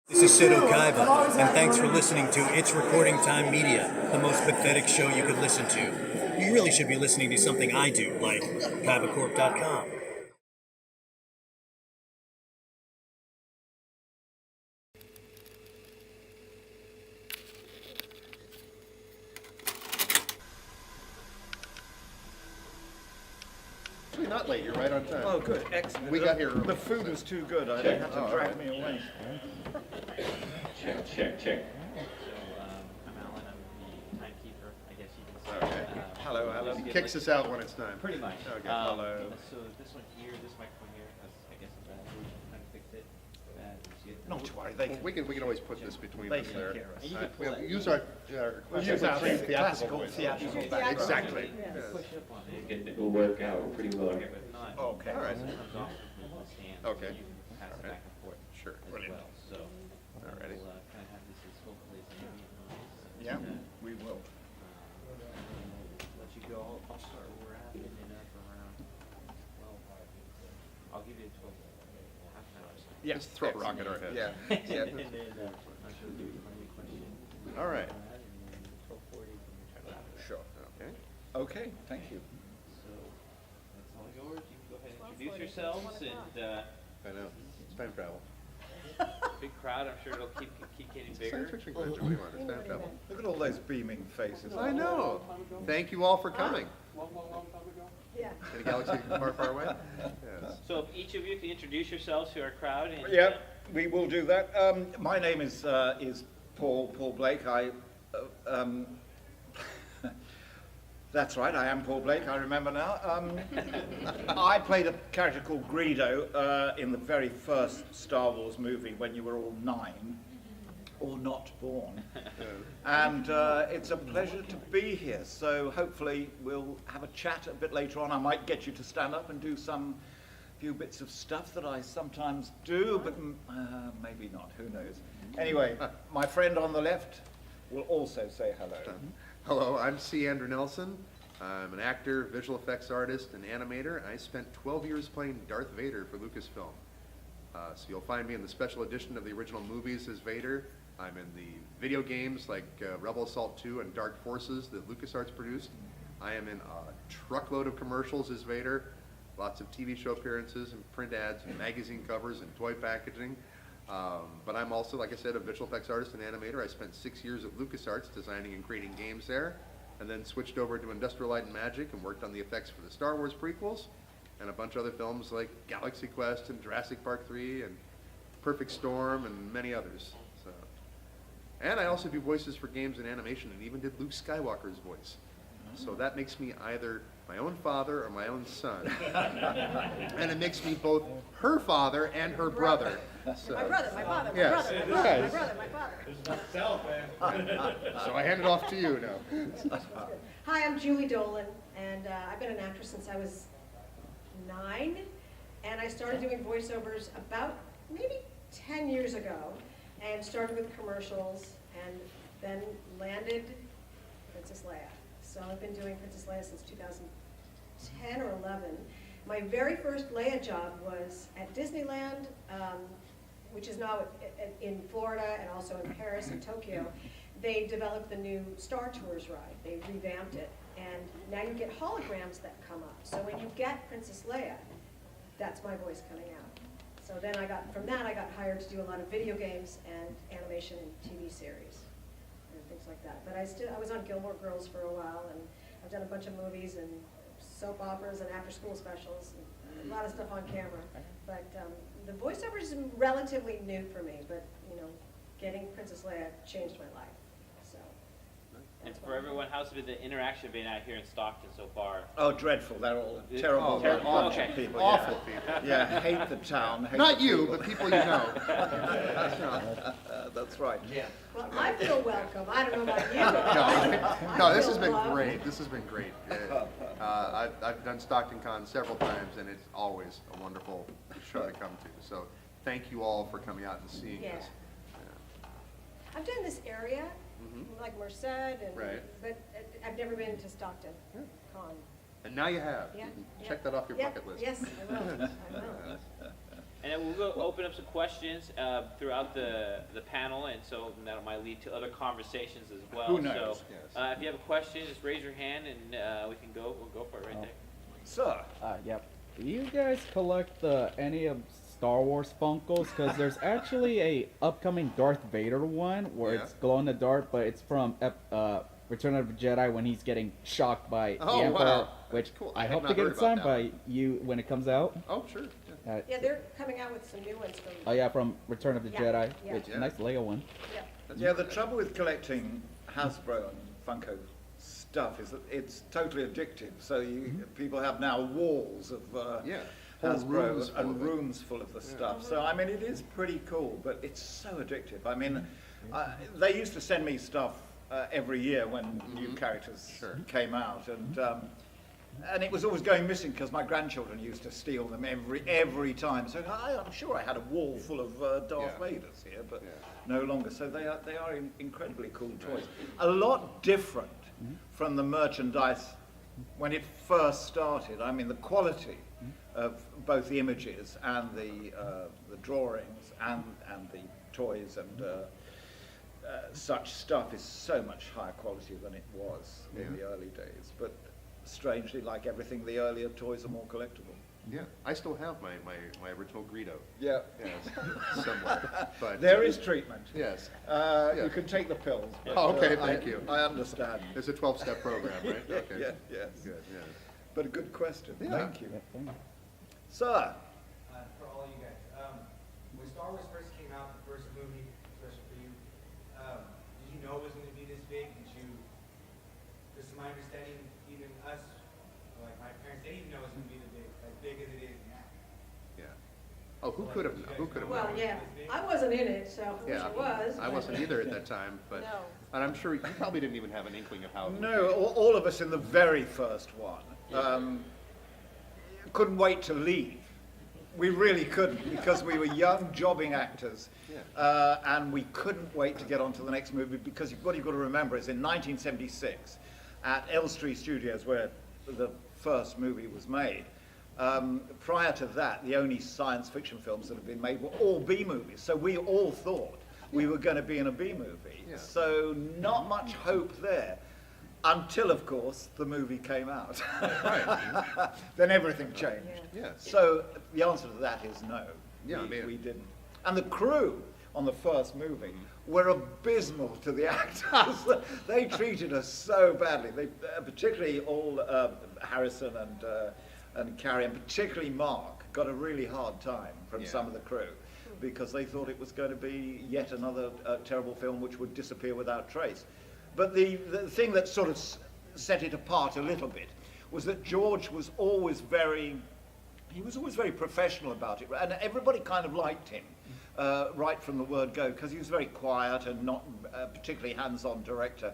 This is Sid Okaiba, and thanks for listening to It's Recording Time Media, the most pathetic show you could listen to. You really should be listening to something I do, like KaibaCorp.com. You're not late, you're right on time. Oh, good, excellent. We got here early. The food was too good, I didn't have to drag me away. Check. I'm Alan, I'm the timekeeper, I guess you can say. Okay. Hello, Alan. He kicks us out when it's time. Pretty much. Okay. Hello. So this one here, this microphone here, I guess is bad. We're trying to fix it. Not to worry, they can, We can always put this between they us can there. hear us. And you can pull it. Use our Use our theatrical classical voice. theatrical Yeah. background. Exactly. Push it up on it. It will work out pretty well. If not, Okay. All right. it comes off of the stand. Okay. So you can pass it back and forth Sure. as Brilliant. well. So Alrighty. we'll kind of have this as hopefully as ambient noise. Yeah, And, we will. let you go. I'll start where we're at, and then up around 12. I'll give you 12, half an hour. Yeah. Just throw a rock at our heads. Yeah. And then I'm sure there'll be plenty of questions. All right. And then 12:40, we can try to wrap it up. Sure. Okay. Okay, thank you. So that's all yours. You can go ahead and introduce yourselves, and I know. It's time travel. big crowd. I'm sure it'll keep getting Science bigger. fiction convention, what do you want? It's time travel. Look at all those beaming faces. I know. Thank you all for coming. Yeah. In a galaxy far, far away? Yes. So if each of you can introduce yourselves to our crowd, and Yeah, we will do that. My name is Paul Blake. That's right, I am Paul Blake, I remember now. I played a character called Greedo in the very first Star Wars movie when you were all 9, or not born. And it's a pleasure to be here. So hopefully we'll have a chat a bit later on. I might get you to stand up and do some few bits of stuff that I sometimes do, but maybe not, who knows. Anyway, my friend on the left will also say hello. Hello, I'm C. Andrew Nelson. I'm an actor, visual effects artist, and animator. I spent 12 years playing Darth Vader for Lucasfilm. So you'll find me in the special edition of the original movies as Vader. I'm in the video games like Rebel Assault 2 and Dark Forces that LucasArts produced. I am in a truckload of commercials as Vader, lots of TV show appearances and print ads and magazine covers and toy packaging. But I'm also, like I said, a visual effects artist and animator. I spent 6 years at LucasArts designing and creating games there, and then switched over to Industrial Light and Magic and worked on the effects for the Star Wars prequels and a bunch of other films like Galaxy Quest and Jurassic Park 3 and Perfect Storm and many others. So, and I also do voices for games and animation and even did Luke Skywalker's voice. So that makes me either my own father or my own son. And it makes me both her father and her brother. So, My brother, my father, my Yes. brother, my father, my Yes. brother, my father. so I hand it off to you now. Hi, I'm Julie Dolan, and I've been an actress since I was 9, and I started doing voiceovers about maybe 10 years ago, and started with commercials, and then landed Princess Leia. So I've been doing Princess Leia since 2010 or 11. My very first Leia job was at Disneyland, which is now in Florida and also in Paris and Tokyo. They developed the new Star Tours ride. They revamped it. And now you get holograms that come up. So when you get Princess Leia, that's my voice coming out. So then from that I got hired to do a lot of video games and animation and TV series and things like that. But I was on Gilmore Girls for a while, and I've done a bunch of movies and soap operas and after-school specials, and a lot of stuff on camera. But the voiceover is relatively new for me, but getting Princess Leia changed my life. So. And that's for why- everyone, how's been the interaction been out here in Stockton so far? Oh, dreadful, they're all terrible, terrible. awful Okay. people. Awful yeah. people. Yeah, hate the town. Hate Not the you, people. but people you know. That's right. Well, I feel welcome. I don't know about you. No, this feel has been loved. great. This has been great. I've done StocktonCon several times, and it's always a wonderful show to come to. So thank you all for coming out and seeing Yeah. us. I've done this area, like Merced, and Right. but I've never been to Stockton Con. And now you have. Yeah, You can yeah. check that off your Yeah, bucket list. Yes, I will. I will. And then we'll go open up some questions throughout the panel, and so that might lead to other conversations as well. Who knows? So Yes. if you have a question, just raise your hand, and we can go. We'll go for it right there. Sir, Yep. Do you guys collect any of Star Wars Funkos? Because there's actually a upcoming Darth Vader one where Yeah. it's glow in the dark, but it's from Return of the Jedi when he's getting shocked by Oh, the Emperor, wow. which Cool. I I had hope not to get heard it about signed that by you when it comes out. Oh, sure. Yeah. Yeah, they're coming out with some new ones from, Oh yeah, from Return of the Yeah, Jedi, yeah. which Yeah. nice Leia one. yeah. That's the trouble with collecting Hasbro and Funko stuff is that it's totally addictive. So people have now walls of Yeah. Whole rooms Hasbro full and of it. rooms full of the stuff. So I mean, it is pretty cool, but it's so addictive. I mean, they used to send me stuff every year when new characters Sure. came out, and it was always going missing because my grandchildren used to steal them every time. So I'm sure I had a wall full of Darth Yeah. Vaders here, but Yeah. no longer. So they are incredibly cool toys. A lot different from the merchandise when it first started. I mean, the quality of both the images and the drawings and the toys and such stuff is so much higher quality than it was in the early days. But strangely, like everything, the earlier toys are more collectible. Yeah. I still have my original Greedo. Yeah. Yes. Somewhere. But There is treatment. Yes. You can take the pills. But, Oh, okay, thank you. I understand. It's a 12-step program, right? Okay. Yeah, yes. Good. Yeah. But a good question. Yeah. Thank you. Yeah, thank you. Sir, For all you guys, when Star Wars first came out, the first movie, especially for you, did you know it was going to be this big? Did you? This is my understanding. Even us, like my parents, they didn't know it was going to be as big as it is now. Yeah. Oh, who could have? Well, yeah, I wasn't in it, so I wish Yeah. I was. I wasn't either at that time, but No. and I'm sure you probably didn't even have an inkling of how. It would no, all of us in the very first one couldn't wait to leave. We really couldn't because we were young, jobbing actors, and we couldn't wait to get on to the next movie because what you've got to remember is in 1976 at Elstree Studios, where the first movie was made, prior to that, the only science fiction films that had been made were all B movies. So we all thought we were going to be in a B movie. Yeah. So not much hope there. Until, of course, the movie came out. Then everything changed. Yeah. Yes. So the answer to that is no. Yeah, I mean- we didn't. And the crew on the first movie were abysmal to the actors. They treated us so badly. They, particularly all Harrison and Carrie, and particularly Mark, got a really hard time from some of the crew because they thought it was going to be yet another terrible film which would disappear without trace. But the thing that sort of set it apart a little bit was that George was always very professional about it, and everybody kind of liked him right from the word go because he was very quiet and not particularly hands-on director.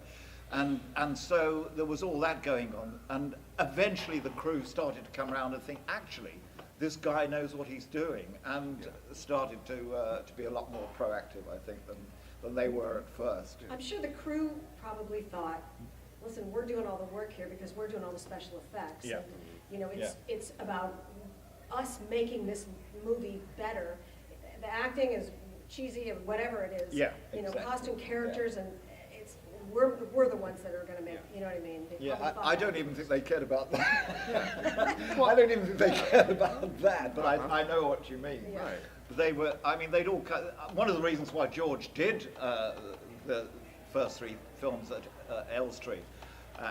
And so there was all that going on, and eventually the crew started to come around and think, actually, this guy knows what he's doing, and started to be a lot more proactive, I think, than they were at first. I'm sure the crew probably thought, listen, we're doing all the work here because we're doing all the special effects. Yeah. And, you know, it's about us making this movie better. The acting is cheesy and whatever it is. Yeah, You know, exactly. costume characters and we're the ones that are going to make. You know what I mean? They Yeah, probably thought I that. don't even think they cared about that. I don't even think they cared about that, but I know what you mean. Yeah. Right. They were, I mean, they'd all, one of the reasons why George did the first three films at Elstree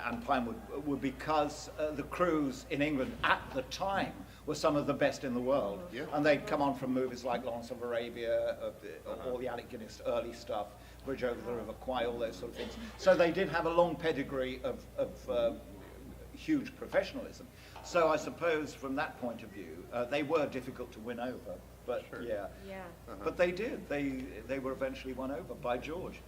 and Pinewood were because the crews in England at the time were some of the best in the world. Yeah. And they'd come on from movies like Lawrence of Arabia, all the Alec Guinness early stuff, Bridge over the River Kwai, all those sort of things. So they did have a long pedigree of huge professionalism. So I suppose from that point of view, they were difficult to win over. But Yeah. but they did. They were eventually won over by George.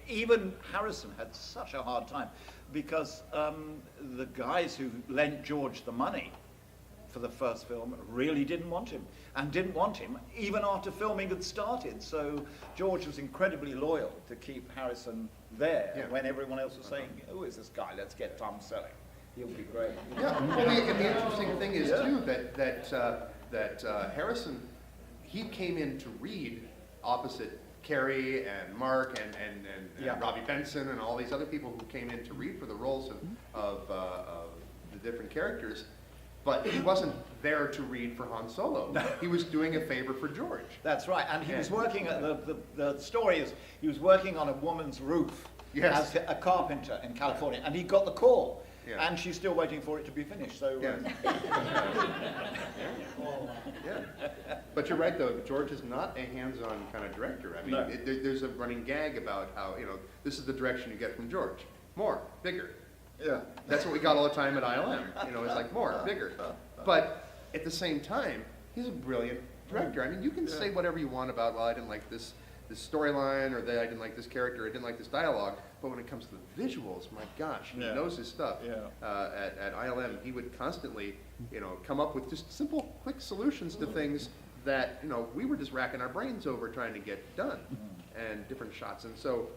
Even Harrison had such a hard time because the guys who lent George the money for the first film really didn't want him, and didn't want him even after filming had started. So George was incredibly loyal to keep Harrison there when everyone else was saying, "Who is this guy? Let's get Tom Selleck. He'll be great." Yeah. Well, the interesting thing is too that Harrison, he came in to read opposite Carrie and Mark and Yeah. Robbie Benson and all these other people who came in to read for the roles of the different characters. But he wasn't there to read for Han Solo. No. He was doing a favor for George. That's right, and he was Yeah. working at the story is he was working on a woman's roof Yes. as a carpenter in California, and he got the call, Yeah. and she's still waiting for it to be finished. So Yes. Yeah. But you're right, though. George is not a hands-on kind of director. I mean, No. there's a running gag about how, this is the direction you get from George. More, bigger. yeah, That's what we got all the time at ILM. It's like more, bigger. But at the same time, he's a brilliant director. I mean, you can say whatever you want about, well, I didn't like this storyline, or that I didn't like this character, I didn't like this dialogue. But when it comes to the visuals, my gosh, he Yeah. knows his stuff. Yeah. At ILM, he would constantly, come up with just simple, quick solutions to things that, we were just racking our brains over trying to get done, and different shots. And so,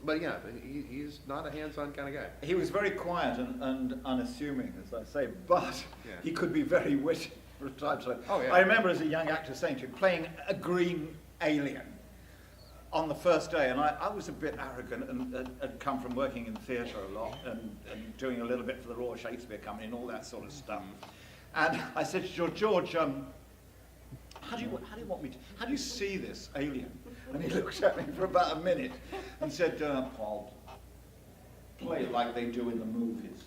but yeah, he's not a hands-on kind of guy. he was very quiet and unassuming, as I say, but Yeah. he could be very witty from time to time. Oh, yeah. I remember as a young actor saying to him, playing a green alien on the first day, and I was a bit arrogant and had come from working in theatre a lot and doing a little bit for the Royal Shakespeare Company and all that sort of stuff. And I said to George, how do you see this alien? And he looked at me for about a minute and said, Paul, play it like they do in the movies.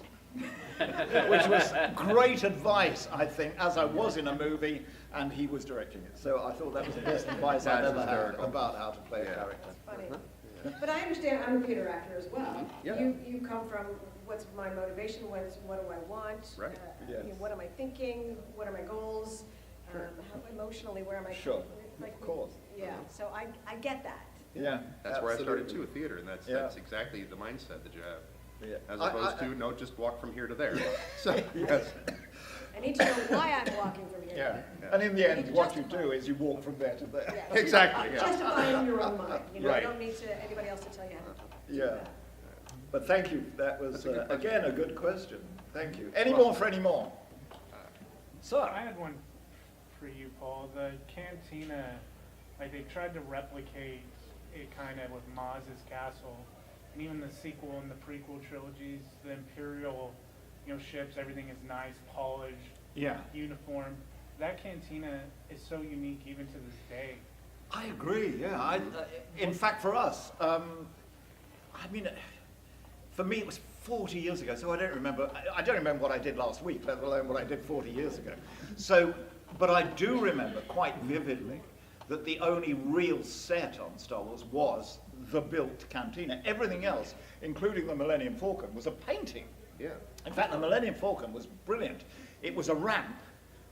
Which was great advice, I think, as I was in a movie and he was directing it. So I thought that was the best advice I've That's ever had hysterical. about how to play a Yeah. character. Funny. But I understand I'm a theater actor as well. Yeah. You come from what's my motivation, what do I want? Right. Yes. What am I thinking? What are my goals? Sure. How emotionally, where am I? Sure. Like, Of course. Yeah, so I get that. Yeah, That's where I started absolutely. too, a theater, and that's Yeah. exactly the mindset that you have. Yeah. As opposed to, no, just walk from here to there. So, Yes. I need to know why I'm walking from here. Yeah. Yeah. And in the end, You what you justify do is you walk from there to there. Yeah. Exactly, yeah. Justify it in your own mind. You Right. don't need anybody else to tell you how to do Yeah. that. But thank you. That was, That's a good question. again, a good question. Thank you. Any more for any more? I Sir? had one for you, Paul. The cantina, like they tried to replicate it kind of with Maz's castle, and even the sequel and the prequel trilogies, the Imperial, ships, everything is nice, polished, Yeah. uniform. That cantina is so unique even to this day. I agree, yeah. In fact, for us, for me it was 40 years ago, so I don't remember what I did last week, let alone what I did 40 years ago. So, but I do remember quite vividly that the only real set on Star Wars was the built cantina. Everything else, including the Millennium Falcon, was a painting. yeah. In fact, the Millennium Falcon was brilliant. It was a ramp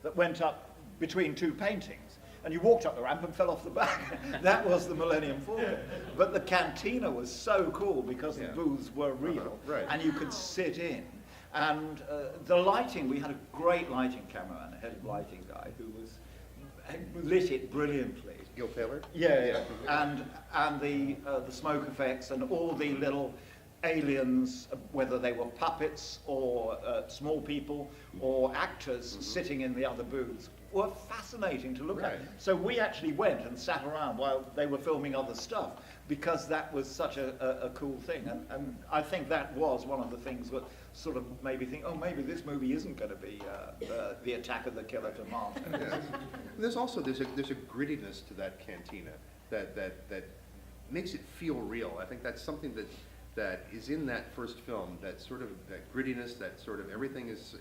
that went up between two paintings, and you walked up the ramp and fell off the back. That was the Millennium Falcon. But the cantina was so cool because the Yeah. booths were real, Right. and you could sit in. And the lighting, we had a great lighting cameraman, a head of lighting guy, who lit it brilliantly. Gil Taylor? Yeah. And the smoke effects and all the little aliens, whether they were puppets or small people or actors sitting in the other booths, were fascinating to look Right. at. So we actually went and sat around while they were filming other stuff because that was such a cool thing. And I think that was one of the things that sort of made me think, oh, maybe this movie isn't going to be the Attack of the Killer to Mars. Yeah. There's also, there's a grittiness to that cantina that makes it feel real. I think that's something that is in that first film, that sort of, that grittiness, that sort of everything is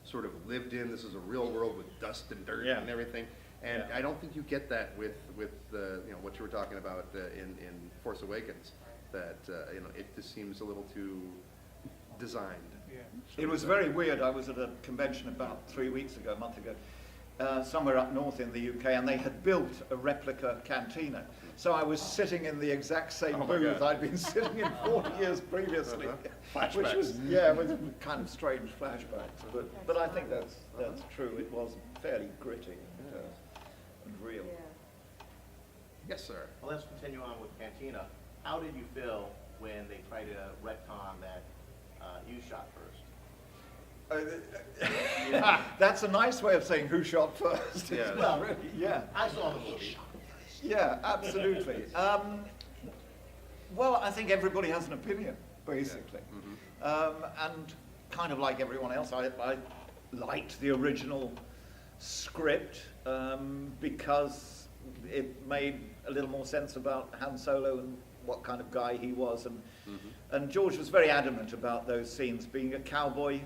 sort of lived in. This is a real world with dust and dirt Yeah. and everything. And Yeah. I don't think you get that with what you were talking about in Force Awakens, that it just seems a little too designed. Yeah. It was very weird. I was at a convention about a month ago, somewhere up north in the UK, and they had built a replica cantina. So I was sitting in the exact same Oh my booth God. I'd been sitting in 40 years previously. Flashbacks. Which was, yeah, it was kind of strange flashbacks. But I think that's true. It was fairly gritty and real. Yeah. Yes, sir. Well, let's continue on with Cantina. How did you feel when they tried to retcon that you shot first? That's a nice way of saying who shot first. Yeah. Well, really, yeah. I saw the movie. Yeah, absolutely. Well, I think everybody has an opinion, basically. And kind of like everyone else, I liked the original script because it made a little more sense about Han Solo and what kind of guy he was. And George was very adamant about those scenes being a cowboy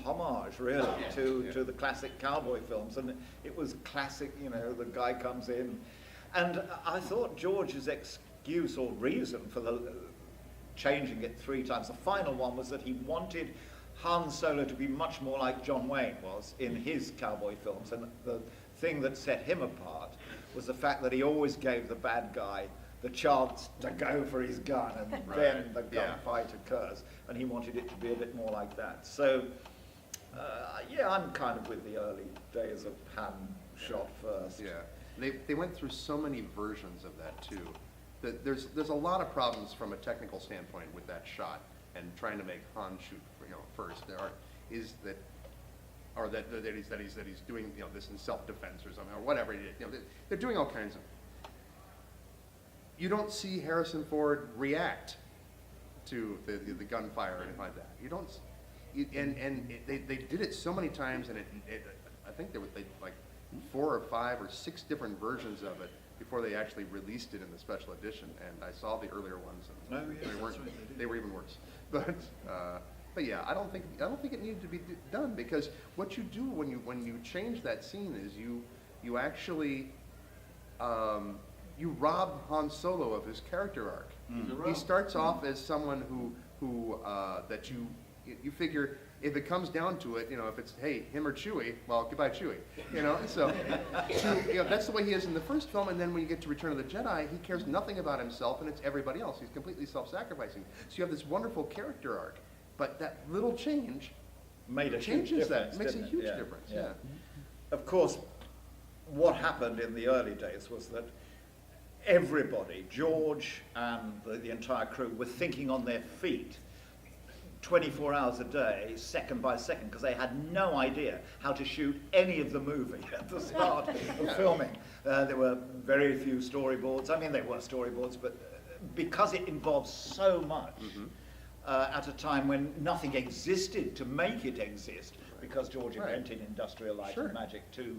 homage, really, to the classic cowboy films. And it was classic, you know, the guy comes in. And I thought George's excuse or reason for the changing it 3 times, the final one was that he wanted Han Solo to be much more like John Wayne was in his cowboy films. And the thing that set him apart was the fact that he always gave the bad guy the chance to go for his gun, and then the gunfight occurs, and he wanted it to be a bit more like that. So, yeah, I'm kind of with the early days of Han shot first. Yeah, they went through so many versions of that too. That there's a lot of problems from a technical standpoint with that shot and trying to make Han shoot, you know, first. There is that. Or that he's doing, you know, this in self-defense or something, or whatever it is. You know, they're doing all kinds of. You don't see Harrison Ford react to the gunfire or anything like that. You don't, they did it so many times, and I think there was like 4 or 5 or 6 different versions of it before they actually released it in the special edition. And I saw the earlier ones, and they were even worse. But yeah, I don't think it needed to be done, because what you do when you change that scene is you actually you rob Han Solo of his character arc. He starts off as someone who that you figure, if it comes down to it, you know, if it's, hey, him or Chewie, well, goodbye Chewie, you know. So you know, that's the way he is in the first film, and then when you get to Return of the Jedi, he cares nothing about himself, and it's everybody else. He's completely self-sacrificing. So you have this wonderful character arc, but that little change Made a changes huge difference, that, makes a didn't it? huge Yeah, difference. yeah. Of course, what happened in the early days was that everybody, George and the entire crew, were thinking on their feet 24 hours a day, second by second, because they had no idea how to shoot any of the movie at the start of filming. There were very few storyboards. I mean, there were storyboards, but because it involves so much at a time when nothing existed to make it exist, because George invented industrial light and magic to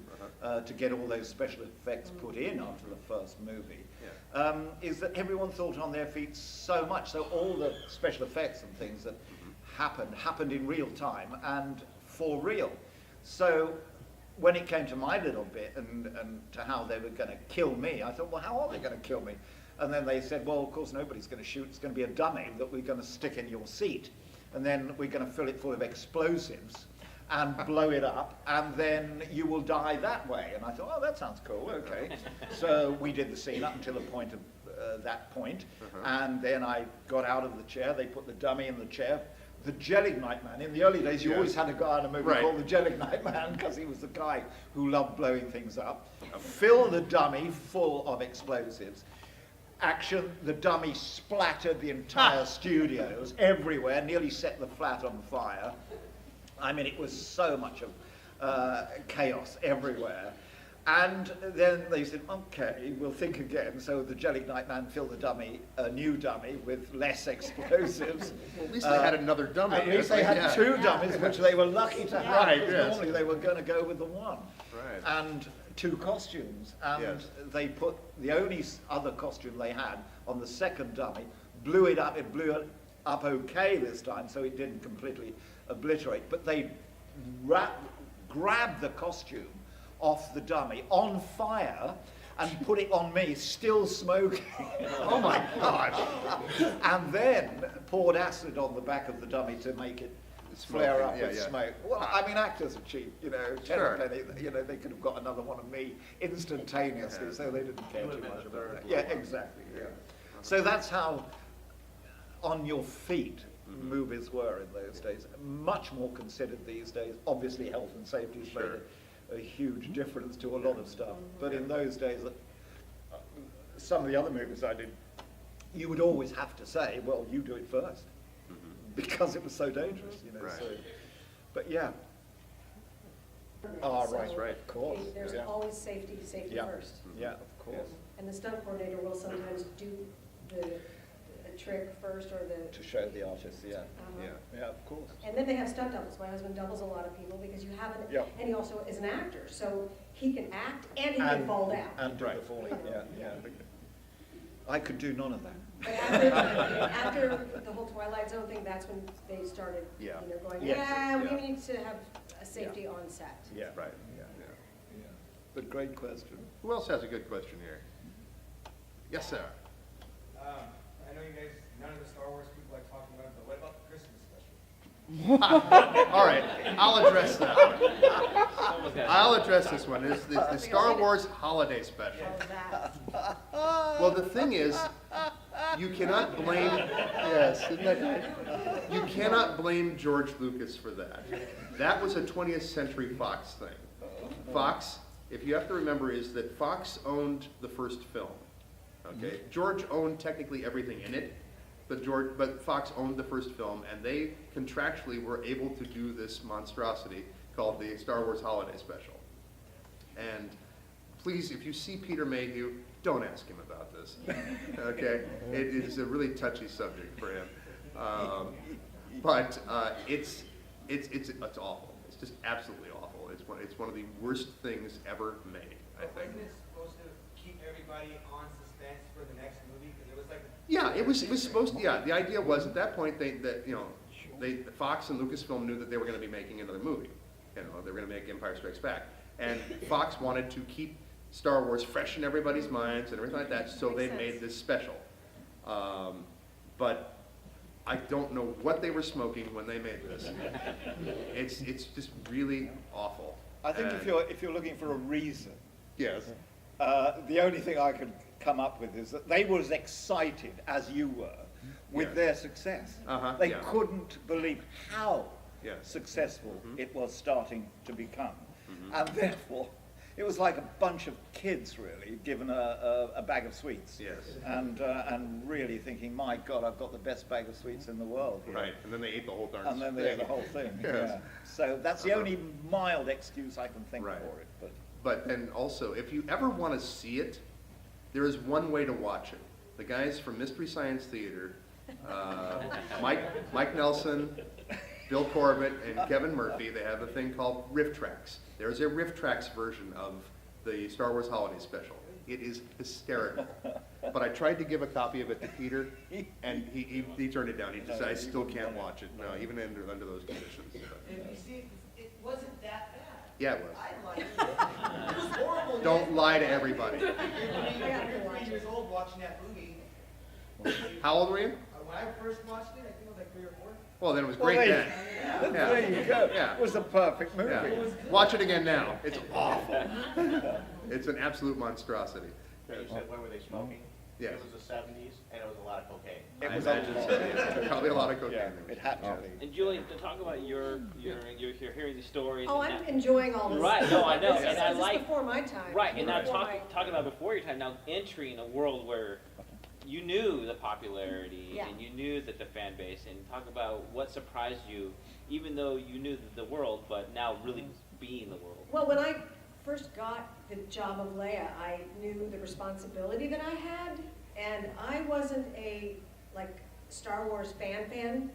get all those special effects put in after the first movie, is that everyone thought on their feet so much. So all the special effects and things that happened in real time and for real. So when it came to my little bit and to how they were going to kill me, I thought, well, how are they going to kill me? And then they said, well, of course, nobody's going to shoot. It's going to be a dummy that we're going to stick in your seat. And then we're going to fill it full of explosives and blow it up, and then you will die that way. And I thought, oh, that sounds cool, okay. So we did the scene up until the point of that point. And then I got out of the chair. They put the dummy in the chair. The Gelignite Man, in the early days, you always had a guy in a movie called the Gelignite Man, because he was the guy who loved blowing things up. Fill the dummy full of explosives. Action, the dummy splattered the entire studio. It was everywhere, nearly set the flat on fire. I mean, it was so much of chaos everywhere. And then they said, okay, we'll think again. So the Gelignite Man filled the dummy, a new dummy with less explosives. Well, at least they had another dummy. At least they had 2 dummies, which they were lucky to have. Right, Because normally they were going to go with the one. Right. And 2 costumes. And they put the only other costume they had on the second dummy, blew it up. It blew it up okay this time, so it didn't completely obliterate. But they grabbed the costume off the dummy on fire and put it on me, still smoking. Oh my God! And then poured acid on the back of the dummy to make it flare up with smoke. Well, I mean, actors are cheap, you know. Penny, you know, they could have got another one of me instantaneously, so they didn't care too much about that. Yeah, exactly. Yeah. So that's how on your feet movies were in those days. Much more considered these days. Obviously, health and safety has made a huge difference to a lot of stuff. But in those days, some of the other movies I did, you would always have to say, well, you do it first. Because it was so dangerous, you know. So, But yeah. Oh, So right, of course. There's Yeah. always safety Yeah. first. Yeah, of course. And the stunt coordinator will sometimes do a trick first or the. To show the artist, yeah. Uh-huh. Yeah, of course. And then they have stunt doubles. My husband doubles a lot of people because you have an, Yeah. and he also is an actor, so he can act and he can fall down. And do the falling, yeah. I could do none of that. But after the whole Twilight Zone thing, that's when they started, Yeah. going, Yes. yeah, we Yeah. need to have a safety on set. Yeah. Right. Yeah. But great question. Who else has a good question here? Yes, sir. I know you guys, none of the Star Wars people like talking about it, but what about the Christmas special? All right, I'll address that one. I'll address this one. It's the Star Wars Holiday Special. Well, the thing is, you cannot blame, yes, isn't that nice? You cannot blame George Lucas for that. That was a 20th Century Fox thing. Fox, if you have to remember, is that Fox owned the first film. Okay, George owned technically everything in it, but Fox owned the first film, and they contractually were able to do this monstrosity called the Star Wars Holiday Special. And please, if you see Peter Mayhew, don't ask him about this. Okay, it is a really touchy subject for him, but it's awful. It's just absolutely awful. It's one of the worst things ever made, I think. Wasn't it supposed to keep everybody on suspense for the next movie? Because it was like. Yeah, it was supposed to. Yeah, the idea was at that point Fox and Lucasfilm knew that they were going to be making another movie. They were going to make Empire Strikes Back, and Fox wanted to keep Star Wars fresh in everybody's minds and everything like that, so they made this special. But I don't know what they were smoking when they made this. It's just really awful. I think if you're looking for a reason, Yes. the only thing I could come up with is that they were as excited as you were with Yeah. their success. Uh-huh, They yeah. couldn't believe how Yes. successful it was starting to become. And therefore, it was like a bunch of kids really given a bag of sweets. Yes. And really thinking, my God, I've got the best bag of sweets in the world here. Right, and then they ate the whole darn And then they ate the whole thing. Yes. Yeah. So that's the only mild excuse I can think Right. for it. But But then also, if you ever want to see it, there is one way to watch it. The guys from Mystery Science Theater, Mike Nelson, Bill Corbett, and Kevin Murphy, they have a thing called Riff Tracks. There's a Riff Tracks version of the Star Wars Holiday Special. It is hysterical. But I tried to give a copy of it to Peter, and he turned it down. He just said, I still can't watch it, no, even under those conditions. But, If you see, it wasn't that bad. yeah, it was. I liked it. It was horrible. Don't lie to everybody. You're 3 years old watching that movie. How old were you? When I first watched it, I think I was like 3 or 4. Well, then it was Well, great there then. Yeah. there you go. Yeah. It was a perfect movie. Yeah. Watch it again now. It's awful. It's an absolute monstrosity. You said, when were they smoking? Yes. It was the 70s, and it was a lot of cocaine. It I was imagine so, yeah. Probably a lot of cocaine. Yeah, it had to be. And Julie, to talk about you're hearing these stories. Oh, and I'm now- enjoying all this. Right, no, I know, This is- and I this is like- before my time. Right, and now Before talking about before your time, now entering a world where you knew the popularity Yeah. and you knew that the fan base, and talk about what surprised you, even though you knew the world, but now really being the world. Well, when I first got the job of Leia, I knew the responsibility that I had, and I wasn't a Star Wars fan.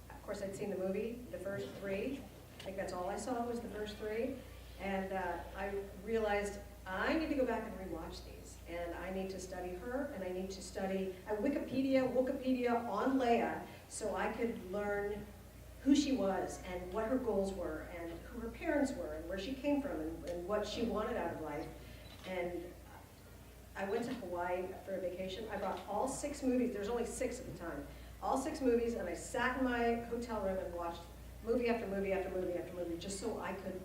Of course, I'd seen the movie, the first 3. I think that's all I saw was the first 3, and I realized I need to go back and rewatch these, and I need to study her, and I need to study Wikipedia on Leia, so I could learn who she was and what her goals were and who her parents were and where she came from and what she wanted out of life. And I went to Hawaii for a vacation. I brought all 6 movies. There's only 6 at the time. All 6 movies, and I sat in my hotel room and watched movie after movie after movie after movie just so I could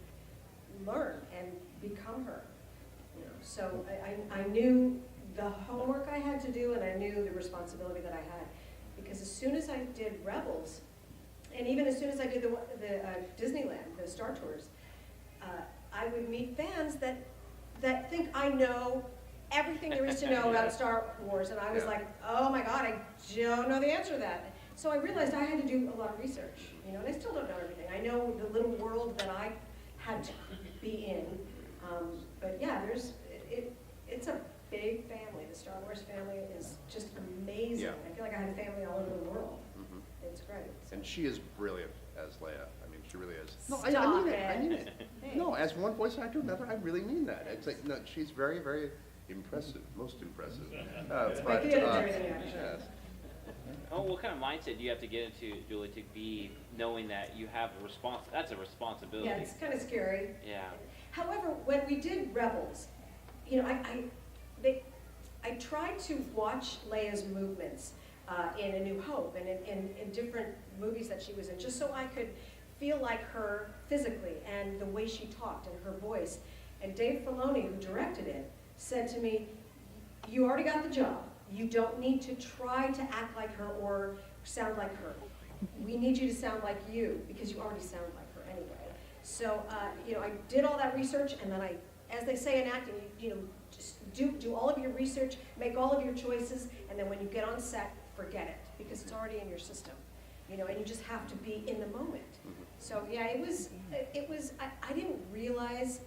learn and become her. So I knew the homework I had to do, and I knew the responsibility that I had. Because as soon as I did Rebels, and even as soon as I did the Disneyland, the Star Tours, I would meet fans that think I know everything there is to know about Star Wars, and I was like, oh my God, I don't know the answer to that. So I realized I had to do a lot of research, and I still don't know everything. I know the little world that I had to be in, but yeah, it's a big family. The Star Wars family is just amazing. Yeah. I feel like I have family all over the world. Mhm. It's great. And she is brilliant as Leia. I mean, she really is. No, Stop I mean it. I mean it. it. No, as one voice actor, another, I really mean that. It's like, no, she's very, very impressive, most impressive. I did everything, actually. yes. Oh, what kind of mindset do you have to get into, Julie, to be knowing that you have a that's a responsibility? Yeah, it's kind of scary. Yeah. However, when we did Rebels, I tried to watch Leia's movements in A New Hope and in different movies that she was in, just so I could feel like her physically and the way she talked and her voice. And Dave Filoni, who directed it, said to me, "You already got the job. You don't need to try to act like her or sound like her. We need you to sound like you, because you already sound like her anyway." So, I did all that research, and then as they say in acting, just do all of your research, make all of your choices, and then when you get on set, forget it, because it's already in your system, and you just have to be in the moment. So yeah, it was, I didn't realize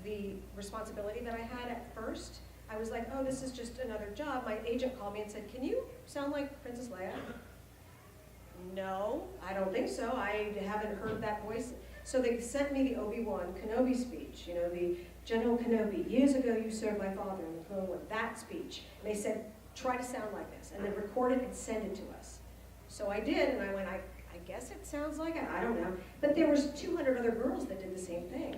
the responsibility that I had at first. I was like, oh, this is just another job. My agent called me and said, "Can you sound like Princess Leia?" No, I don't think so. I haven't heard that voice. So they sent me the Obi-Wan Kenobi speech, the General Kenobi, "Years ago you served my father in the Clone Wars," that speech. And they said, "Try to sound like this," and then record it and send it to us. So I did, and I went, I guess it sounds like it, I don't know. But there was 200 other girls that did the same thing.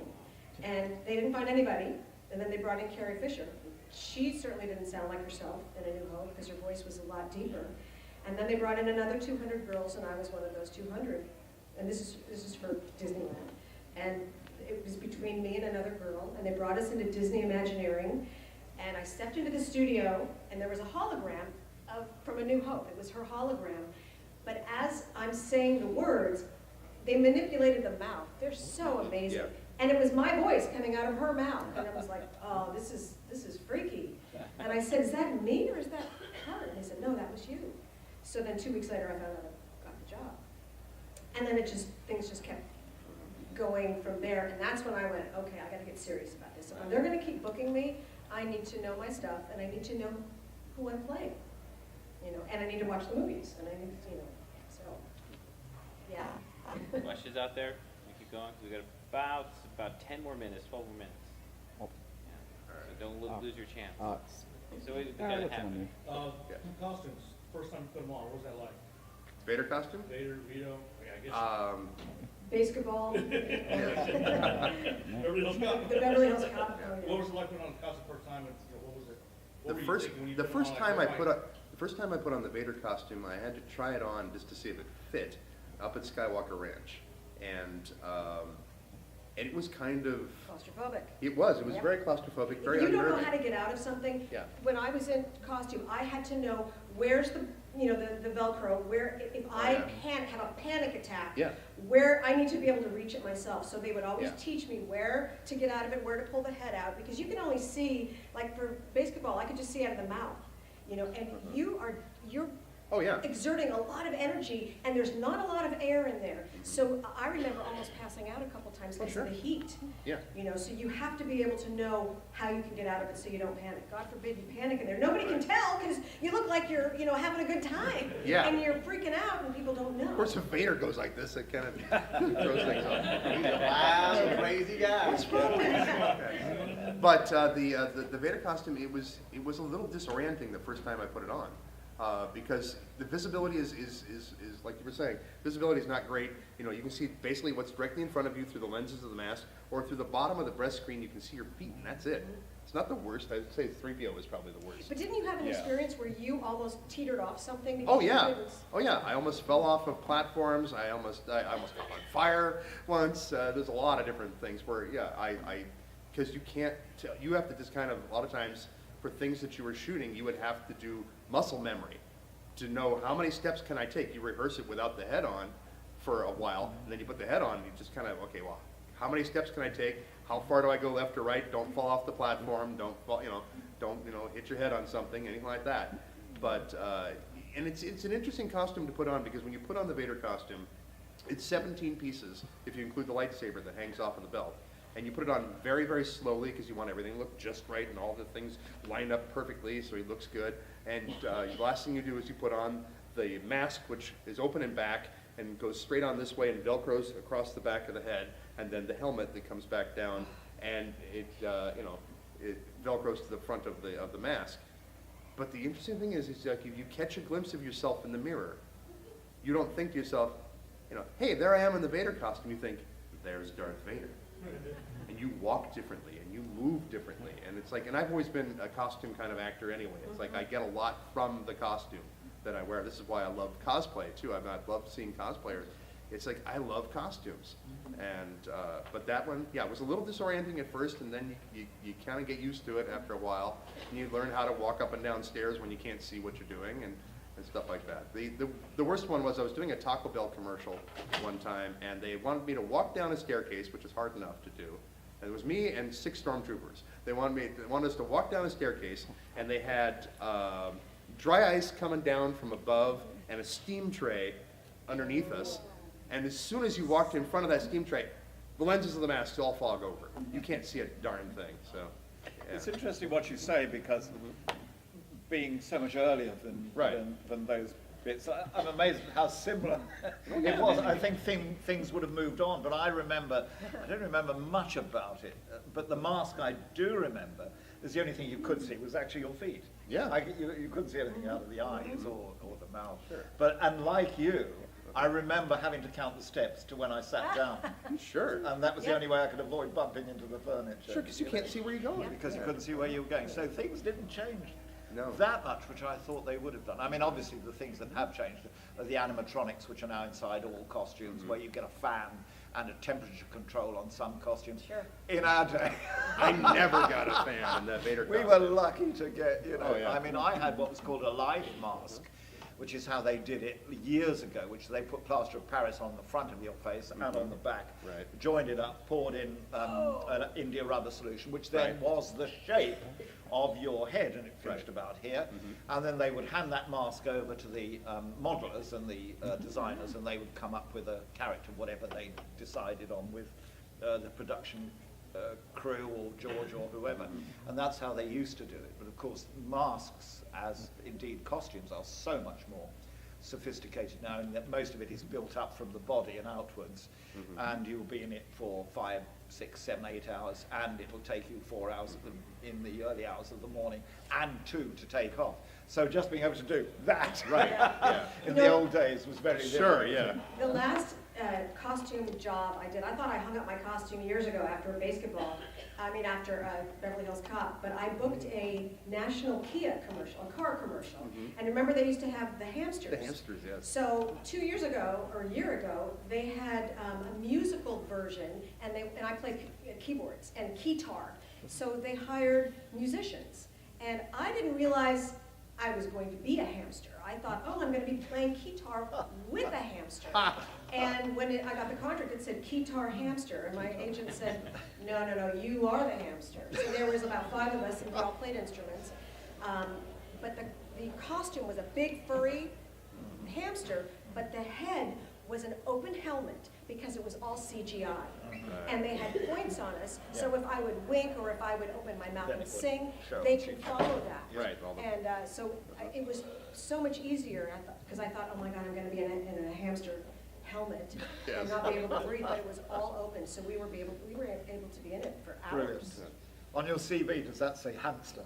And they didn't find anybody, and then they brought in Carrie Fisher. She certainly didn't sound like herself in A New Hope, because her voice was a lot deeper. And then they brought in another 200 girls, and I was one of those 200. And this is for Disneyland. And it was between me and another girl, and they brought us into Disney Imagineering. And I stepped into the studio, and there was a hologram from A New Hope. It was her hologram. But as I'm saying the words, they manipulated the mouth. They're so amazing. Yeah. And it was my voice coming out of her mouth. And I was like, oh, this is freaky. And I said, "Is that me or is that her?" And they said, "No, that was you." So then 2 weeks later, I found out I got the job. And then things just kept going from there. And that's when I went, okay, I got to get serious about this. If they're going to keep booking me, I need to know my stuff, and I need to know who I'm playing. And I need to watch the movies, and I need to, so, yeah. Questions out there? We keep going, 'cause we got about 10 more minutes, 12 more minutes. Oh. Yeah. So don't lose your chance. So we what's gotta on have you? Costumes, first time you put them on, what was that like? Vader costume? Vader, Greedo, I guess. Basketball. Beverly Hills Cop. The Beverly Hills Cop. Oh, yeah. What was it like putting on the costume first time, and what was it? What were you thinking when you The put it on, first like, time right I away? the first time I put on the Vader costume, I had to try it on just to see if it fit up at Skywalker Ranch, and it was kind of. Claustrophobic. It was Yep. very claustrophobic, very If you don't know unnerving. how to get out of something, Yeah. when I was in costume, I had to know where's the Velcro, where if I have a panic attack, Yeah. where I need to be able to reach it myself. So they would always Yeah. teach me where to get out of it, where to pull the head out, because you can only see, like for basketball, I could just see out of the mouth, and you're Oh, yeah. exerting a lot of energy, and there's not a lot of air in there. So I remember almost passing out a couple times because sure. of the heat. Yeah. So you have to be able to know how you can get out of it so you don't panic. God forbid you panic in there. Nobody can tell because you look like you're, having a good time. Yeah. And you're freaking out and people don't know. Of course, if Vader goes like this, it kind of throws things off. He's a wild, crazy guy. But the Vader costume, it was a little disorienting the first time I put it on. Because the visibility is like you were saying, visibility is not great. You can see basically what's directly in front of you through the lenses of the mask, or through the bottom of the breast screen you can see your feet, and that's it. It's not the worst. I'd say 3PO is probably the worst. But didn't you have an experience where you almost teetered off something? Oh because yeah, it was- oh yeah. I almost fell off of platforms. I almost caught on fire once. There's a lot of different things where because you can't tell. You have to just kind of a lot of times for things that you were shooting, you would have to do muscle memory to know how many steps can I take. You rehearse it without the head on for a while, and then you put the head on, and you just kind of, okay, well, how many steps can I take? How far do I go left or right? Don't fall off the platform. Don't fall, don't hit your head on something, anything like that. But, and it's an interesting costume to put on, because when you put on the Vader costume, it's 17 pieces if you include the lightsaber that hangs off of the belt. And you put it on very, very slowly because you want everything to look just right and all the things lined up perfectly so he looks good. And the last thing you do is you put on the mask, which is open and back and goes straight on this way and velcros across the back of the head, and then the helmet that comes back down, and it velcros to the front of the mask. But the interesting thing is like if you catch a glimpse of yourself in the mirror, you don't think to yourself, hey, there I am in the Vader costume. You think, there's Darth Vader. And you walk differently and you move differently. And it's like, and I've always been a costume kind of actor anyway. It's like I get a lot from the costume that I wear. This is why I love cosplay too. I love seeing cosplayers. It's like, I love costumes. And, but that one, yeah, it was a little disorienting at first, and then you kind of get used to it after a while. And you learn how to walk up and down stairs when you can't see what you're doing and stuff like that. The worst one was I was doing a Taco Bell commercial one time, and they wanted me to walk down a staircase, which is hard enough to do. And it was me and 6 stormtroopers. They wanted us to walk down a staircase, and they had dry ice coming down from above and a steam tray underneath us. And as soon as you walked in front of that steam tray, the lenses of the masks all fog over. You can't see a darn thing. So, yeah. It's interesting what you say, because being so much earlier than those bits, I'm amazed at how similar it was. I think things would have moved on, but I don't remember much about it. But the mask I do remember is the only thing you could see was actually your feet. Yeah. You couldn't see anything out of the eyes or the mouth. Sure. But unlike you, I remember having to count the steps to when I sat down. Sure. And that was the only way I could avoid bumping into the furniture. Sure, because you can't see where you're going. Because you couldn't see where you were going. So things didn't change No. that much, which I thought they would have done. I mean, obviously the things that have changed are the animatronics, which are now inside all costumes, where you get a fan and a temperature control on some costumes. Sure. In our day, I never got a fan in that Vader we costume. were lucky to get, Oh, yeah. I mean, I had what was called a life mask, which is how they did it years ago, which they put plaster of Paris on the front of your face and on the back, Right. joined it up, poured in an India rubber solution, which then Right. was the shape of your head, and it finished about here. And then they would hand that mask over to the modelers and the designers, and they would come up with a character, whatever they decided on with the production crew or George or whoever. And that's how they used to do it. But of course, masks, as indeed costumes, are so much more sophisticated now, in that most of it is built up from the body and outwards, and you'll be in it for 5, 6, 7, 8 hours, and it'll take you 4 hours in the early hours of the morning, and 2 to take off. So just being able to do that in the old days was very Sure, different. yeah. The last costume job I did, I thought I hung up my costume years ago after after Beverly Hills Cop, but I booked a national Kia commercial, a car commercial. And remember they used to have the hamsters? The hamsters, yes. So 2 years ago, or a year ago, they had a musical version, and I played keyboards and keytar. So they hired musicians. And I didn't realize I was going to be a hamster. I thought, oh, I'm going to be playing keytar with a hamster. And when I got the contract, it said keytar hamster. And my agent said, no, you are the hamster. So there was about 5 of us, and we all played instruments. But the costume was a big furry hamster, but the head was an open helmet because it was all CGI. And they had points on us, so if I would wink or if I would open my mouth Then and it would sing, show they CGI. could follow that. Right. And so it was so much easier, because I thought, oh my God, I'm going to be in a hamster helmet and not be able to breathe, but it was all open, so we were able to be in it for Brilliant. hours. On your CV, does that say hamster?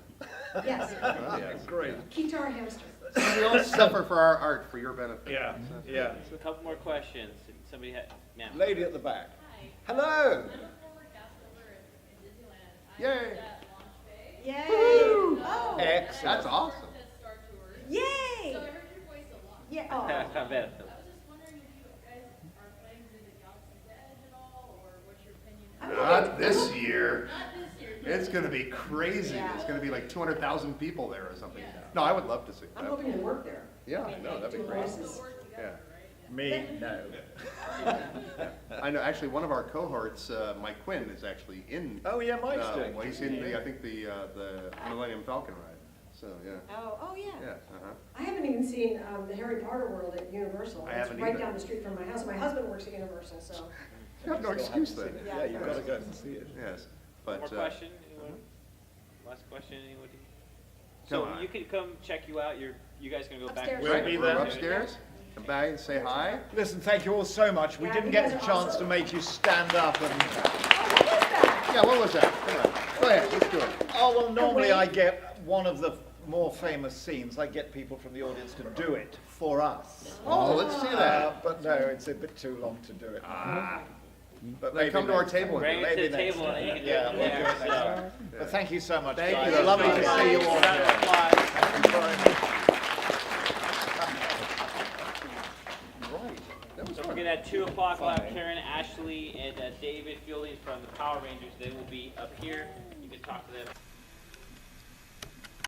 Yes, Yes. Great. keytar hamster. So we all suffer for our art for your benefit. Yeah. So a couple more questions. Somebody had, ma'am. Lady at the back. Hi. Hello. I'm a former cast member in Disneyland. I Yay. worked at Launch Bay. Yay! Woo! Oh, Excellent. That's awesome. Worked at Star Tours. yay! So I heard your voice a lot. Yeah. I Oh. bet. I was just wondering if you guys are planning to do the Galaxy's Edge at all, or what's your opinion? Not this year. Not this year. It's going to be crazy. Yeah. It's going to be like 200,000 people there or something. Yeah. No, I would love to see I'm that. hoping to work there. Yeah, I know, that'd be do great. voices. Yeah. Me, no. I know, actually, one of our cohorts, Mike Quinn, is actually in. Oh yeah, Mike's doing. Well, he's in the, I think the Millennium Falcon ride. So, yeah. Oh yeah. Yeah, uh-huh. I haven't even seen seen the Harry Potter world at Universal. I It's haven't right either. down the street from my house. My husband works at Universal, so. You have no excuse then. Yeah, you've got to go and see it. Yes, One but, more question? Anyone? Last question, anybody? Come So on. you can come check you out, you guys gonna go back? Upstairs. We'll be we're there. upstairs, come by and say hi. Listen, thank you all so much. We Yeah, didn't you get guys the are chance awesome. to make you stand up and... Oh, what was that? Yeah, what was that? Come on, go ahead, let's do it. Oh, well, normally wait. I get one of the more famous scenes. I get people from the audience to do it for us. Oh, let's see that. But no, it's a bit too long to do it. But Then come to our next time. table and Bring do it it. to the Maybe next table and you can do Yeah, it we'll from do there, it next so. time. But thank you so much, Thank guys. you. It's lovely to Bye. see you all. Round of applause. Thank you very much. Right, that was Don't fun. forget at 2 o'clock, we'll have Karen, Ashley, and David Fielding from the Power Rangers. They will be up here. You can talk to them.